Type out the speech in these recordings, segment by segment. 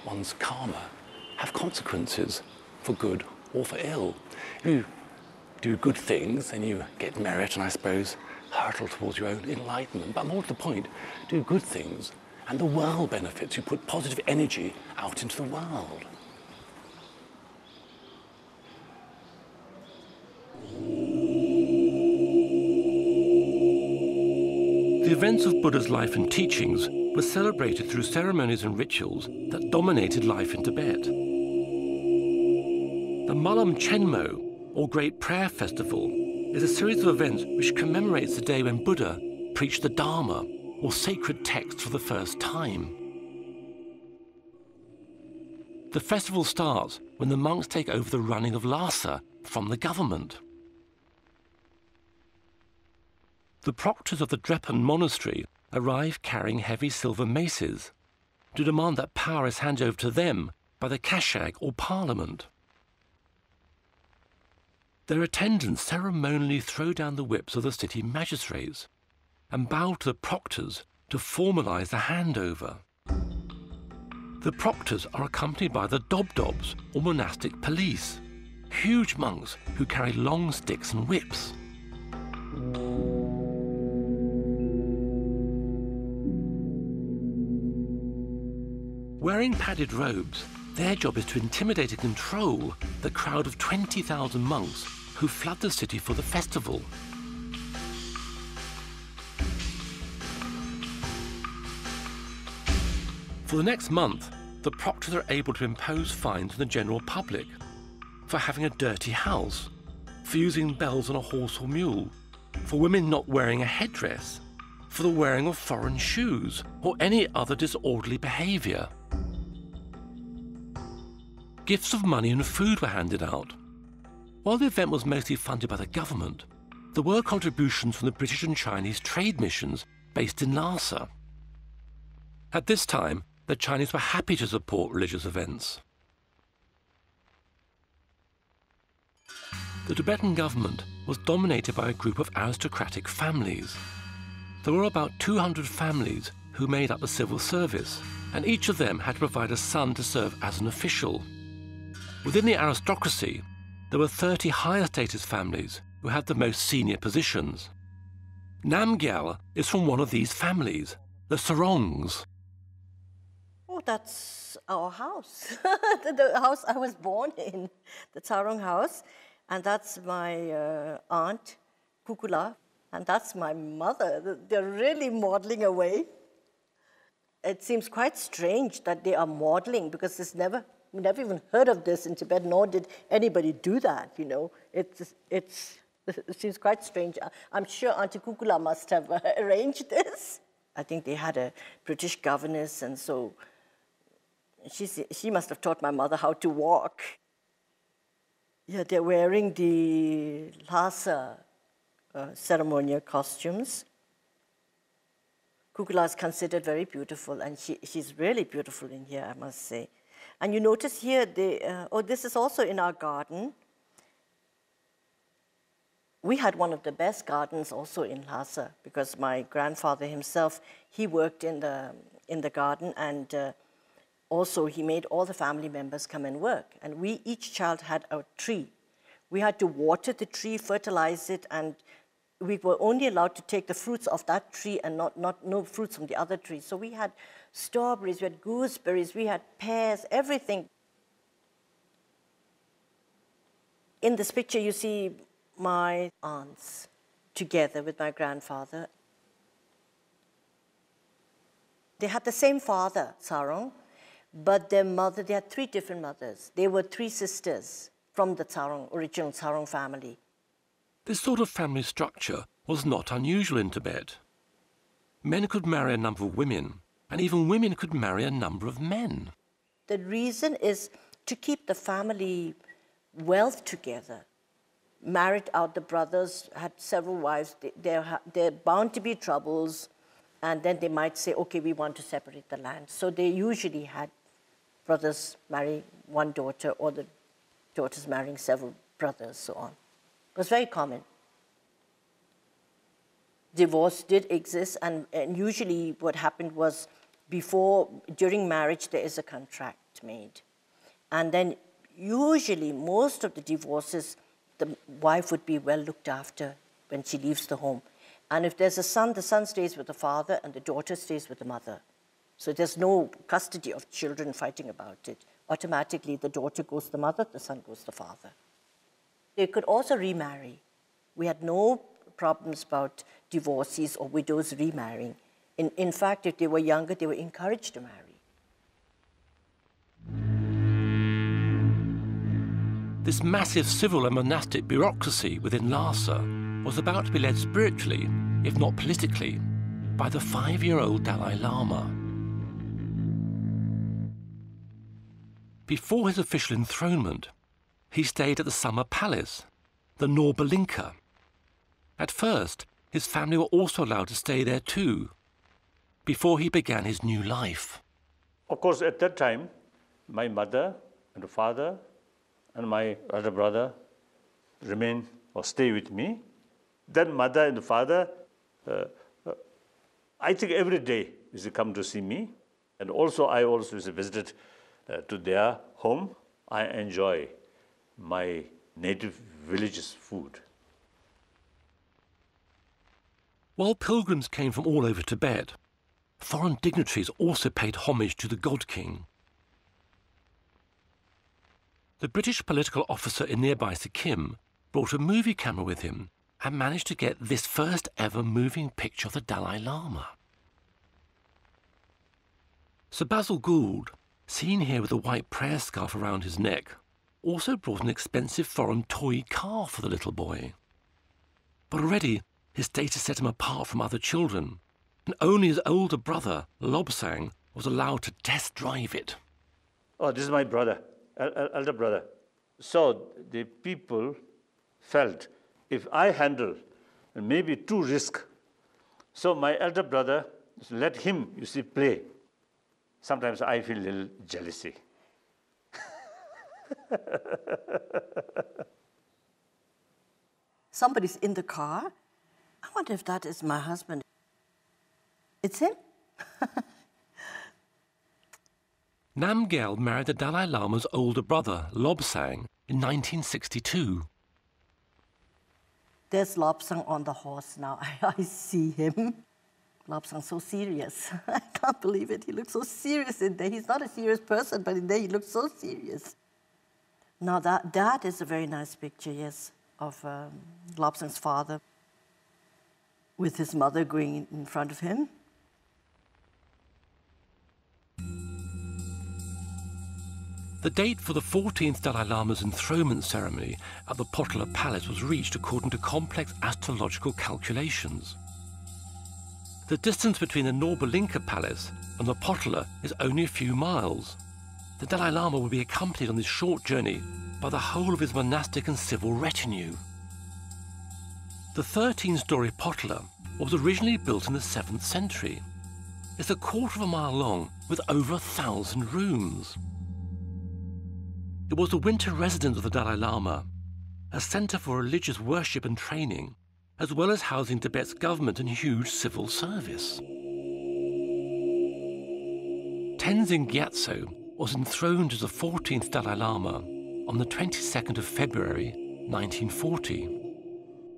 one's karma have consequences for good or for ill. If you do good things, then you get merit and, I suppose, hurtle towards your own enlightenment. But more to the point, do good things and the world benefits. You put positive energy out into the world. The events of Buddha's life and teachings were celebrated through ceremonies and rituals that dominated life in Tibet. The Malam Chenmo, or Great Prayer Festival, is a series of events which commemorates the day when Buddha preached the Dharma, or sacred text, for the first time. The festival starts when the monks take over the running of Lhasa from the government. The proctors of the Drepan monastery arrive carrying heavy silver maces to demand that power is handed over to them by the Kashag, or parliament. Their attendants ceremonially throw down the whips of the city magistrates and bow to the proctors to formalise the handover. The proctors are accompanied by the Dobdobs, or monastic police, huge monks who carry long sticks and whips. Wearing padded robes, their job is to intimidate and control the crowd of 20,000 monks who flood the city for the festival. For the next month, the proctors are able to impose fines on the general public for having a dirty house, for using bells on a horse or mule, for women not wearing a headdress, for the wearing of foreign shoes, or any other disorderly behaviour. Gifts of money and food were handed out. While the event was mostly funded by the government, there were contributions from the British and Chinese trade missions based in Lhasa. At this time, the Chinese were happy to support religious events. The Tibetan government was dominated by a group of aristocratic families. There were about 200 families who made up the civil service, and each of them had to provide a son to serve as an official. Within the aristocracy, there were 30 higher status families who had the most senior positions. Namgyal is from one of these families, the Sarongs. Oh, that's our house, the house I was born in, the Sarong house. And that's my aunt, Kukula, and that's my mother. They're really modeling away. It seems quite strange that they are modeling, because we never even heard of this in Tibet, nor did anybody do that, you know. It seems quite strange. I'm sure Auntie Kukula must have arranged this. I think they had a British governess, and so she must have taught my mother how to walk. Yeah, they're wearing the Lhasa ceremonial costumes. Kukula is considered very beautiful, and she's really beautiful in here, I must say. And you notice here, this is also in our garden. We had one of the best gardens also in Lhasa, because my grandfather himself, he worked in the garden, and also he made all the family members come and work. And each child had a tree. We had to water the tree, fertilize it, and we were only allowed to take the fruits of that tree and no fruits from the other trees. So we had strawberries, we had gooseberries, we had pears, everything. In this picture, you see my aunts together with my grandfather. They had the same father, Sarong, but their mother, they had 3 different mothers. They were 3 sisters from the original Sarong family. This sort of family structure was not unusual in Tibet. Men could marry a number of women, and even women could marry a number of men. The reason is to keep the family wealth together. Married out, the brothers had several wives. They're bound to be troubles, and then they might say, okay, we want to separate the land. So they usually had brothers marry one daughter, or the daughters marrying several brothers, so on. It was very common. Divorce did exist, and usually what happened was during marriage, there is a contract. get made. And then usually most of the divorces, the wife would be well looked after when she leaves the home. And if there's a son, the son stays with the father and the daughter stays with the mother. So there's no custody of children fighting about it. Automatically, the daughter goes to the mother, the son goes to the father. They could also remarry. We had no problems about divorcees or widows remarrying. In fact, if they were younger, they were encouraged to marry. This massive civil and monastic bureaucracy within Lhasa was about to be led spiritually, if not politically, by the 5-year-old Dalai Lama. Before his official enthronement, he stayed at the summer palace, the Norbalinka. At first, his family were also allowed to stay there too, before he began his new life. Of course, at that time, my mother and father and my other brother remain or stay with me. Then mother and father, I think every day used to come to see me. And also I also used to visit to their home. I enjoy my native village's food. While pilgrims came from all over Tibet, foreign dignitaries also paid homage to the God King. The British political officer in nearby Sikkim brought a movie camera with him and managed to get this first ever moving picture of the Dalai Lama. Sir Basil Gould, seen here with a white prayer scarf around his neck, also brought an expensive foreign toy car for the little boy. But already his status set him apart from other children, and only his older brother, Lobsang, was allowed to test drive it. Oh, this is my brother, elder brother. So the people felt if I handle maybe too risk, so my elder brother, let him, you see, play. Sometimes I feel a little jealousy. Somebody's in the car. I wonder if that is my husband. It's him? Namgyal married the Dalai Lama's older brother, Lobsang, in 1962. There's Lobsang on the horse now. I see him. Lobsang's so serious. I can't believe it. He looks so serious in there. He's not a serious person, but in there he looks so serious. Now that is a very nice picture, yes, of Lobsang's father with his mother going in front of him. The date for the 14th Dalai Lama's enthronement ceremony at the Potala Palace was reached according to complex astrological calculations. The distance between the Norbalinka Palace and the Potala is only a few miles. The Dalai Lama will be accompanied on this short journey by the whole of his monastic and civil retinue. The 13-story Potala was originally built in the 7th century. It's a quarter of a mile long with over 1,000 rooms. It was the winter residence of the Dalai Lama, a centre for religious worship and training, as well as housing Tibet's government and huge civil service. Tenzin Gyatso was enthroned as the 14th Dalai Lama on the 22nd of February, 1940.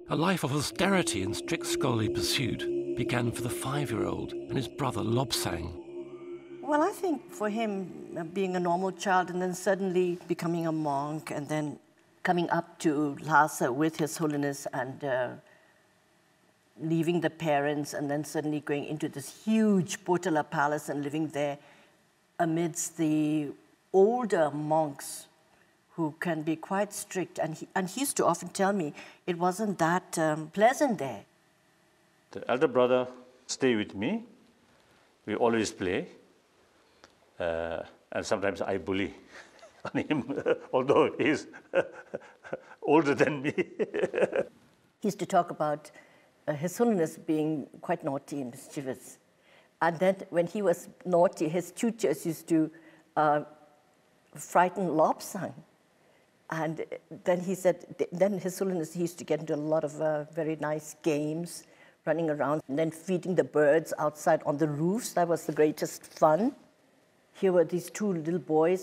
A life of austerity and strict scholarly pursuit began for the 5-year-old and his brother Lobsang. Well, I think for him, being a normal child and then suddenly becoming a monk and then coming up to Lhasa with His Holiness and leaving the parents and then suddenly going into this huge Potala palace and living there amidst the older monks who can be quite strict. And he used to often tell me it wasn't that pleasant there. The elder brother stay with me. We always play. And sometimes I bully on him, although he's older than me. He used to talk about His Holiness being quite naughty and mischievous. And then when he was naughty, his tutors used to frighten Lobsang. And then he said, then His Holiness, he used to get into a lot of very nice games, running around, and then feeding the birds outside on the roofs. That was the greatest fun. Here were these two little boys